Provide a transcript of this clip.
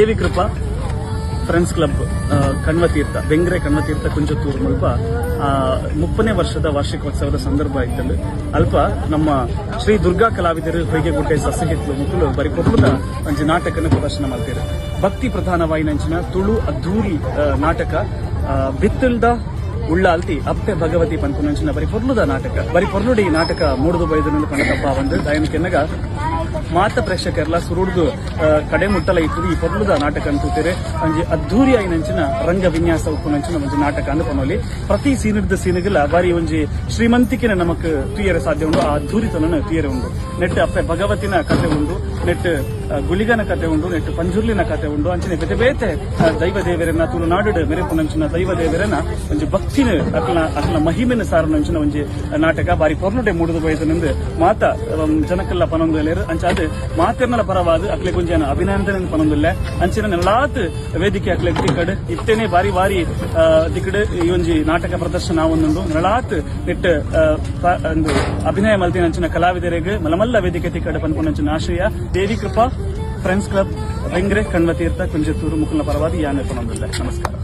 ದೇವಿ ಕೃಪಾ friends club Kanvatheertha Bengre Kanvatheertha Kunjathur ಮುಲ್ಪ 30ನೇ ವರ್ಷದ ವಾರ್ಷಿಕೋತ್ಸವದ ಸಂದರ್ಭ ಇತ್ತಲ್ಲಿ ಅಲ್ಪ ನಮ್ಮ ಶ್ರೀ ದುರ್ಗಾ ಕಲಾವಿದರು ಹೊಯ್ಗೆಗುಡ್ಡೆ ಸಸ್ಯಹಿತ್ಲು ಮುಕ್ಕಲು ಬರೀ ಕೊಪ್ಪಳದ ಒಂಜಿ ನಾಟಕನ ಪ್ರದರ್ಶನ ಮಾಡ್ತಾರೆ. ಭಕ್ತಿ ಪ್ರಧಾನವಾಯಿನಂಚಿನ ತುಳು ಅದ್ದೂರಿ ನಾಟಕ ಬಿತ್ತಲ್ದ ಉಳ್ಳಾಲ್ತಿ ಅಪ್ಪೆ ಭಗವತಿ ಪಂಪುನಂಚಿನ ಬರೀ ಪೊರ್ಲುದ ನಾಟಕ ಬರೀ ಪೊರ್ಲುಡಿ ನಾಟಕ ಮೂಡುದು ಬೈದು ಕಣಕಪ್ಪ ಒಂದು ದಯನ ಕೆನ್ನಗ ಮಾತ ಪ್ರೇಕ್ಷಕರ್ಲ ಸುರುಡ್ದು ಕಡೆ ಮುಟ್ಟಲ ಇತ್ತು ಈ ಪೊರ್ಲುದ ನಾಟಕ ಅಂತೂತಿರೆ ಒಂಜಿ ಅದ್ದೂರಿ ಆಯ್ನಂಚಿನ ರಂಗ ವಿನ್ಯಾಸ ಉಪ್ಪುನಂಚಿನ ಒಂಜಿ ನಾಟಕ ಅಂದ್ಕೊನೋಲಿ ಪ್ರತಿ ಸೀನಿಡ್ದ ಸೀನಿಗಲ ಬಾರಿ ಒಂಜಿ ಶ್ರೀಮಂತಿಕೆನ ನಮಕ್ ತುಯರೆ ಸಾಧ್ಯ ಉಂಡು ಆ ಅದ್ದೂರಿತನ ತುಯರೆ ಉಂಡು ನೆಟ್ ಅಪ್ಪೆ ಭಗವತಿನ ಕಥೆ ಉಂಡು ನೆಟ್ ಗುಳಿಗನ ಕಥೆ ಉಂಡು ನೆಟ್ ಪಂಜುರ್ಲಿನ ಕಥೆ ಉಂಡು ಅಂಚಿನ ಬೇತೆ ಬೇತೆ ದೈವ ದೇವರನ್ನ ತುಳುನಾಡು ಮೆರೆಪುನಂಚಿನ ದೈವ ದೇವರನ್ನ ಒಂಜಿ ಭಕ್ತಿನ ಅಕ್ಲ ಮಹಿಮೆನ ಸಾರನಂಚಿನ ಒಂಜಿ ನಾಟಕ ಬಾರಿ ಪೊರ್ಲುಡೆ ಮೂಡುದು ಬಯದನೆಂದು ಮಾತ ಜನಕ್ಕೆಲ್ಲ ಪನೊಂದುಲೇರು ಅಂಚ ಅದು ಮಾತೆರ್ನಲ ಪರವಾದ ಅಕ್ಲೆ ಕೊಂಚ ಅಭಿನಂದನೆ ಪನೊಂದುಲ್ಲ ಅಂಚಿನ ನೆಲಾತ್ ವೇದಿಕೆ ಅಕ್ಲೆ ತಿಕ್ಕಡ್ ಇತ್ತೇನೆ ಬಾರಿ ಬಾರಿ ದಿಕ್ಕಡ್ ಈ ಒಂಜಿ ನಾಟಕ ಪ್ರದರ್ಶನ ಒಂದೊಂದು ನೆಲಾತ್ ನೆಟ್ ಒಂದು ಅಭಿನಯ ಮಲ್ತಿನ ಅಂಚಿನ ಕಲಾವಿದರಿಗೆ ಮಲಮಲ್ಲ ವೇದಿಕೆ ತಿಕ್ಕಡ್ ಪನ್ಪುನಂಚಿನ ಆಶ್ರಯ ದೇವಿ ಕೃಪಾ ಫ್ರೆಂಡ್ಸ್ ಕ್ಲಬ್ ಬೆಂಗ್ರೆ ಕಣ್ವತೀರ್ಥ ಕುಂಜತ್ತೂರು ಮುಕ್ಕಲ ಪರವಾದ ಯಾನೆ ಪನೊಂದುಲ್ಲ. ನಮಸ್ಕಾರ.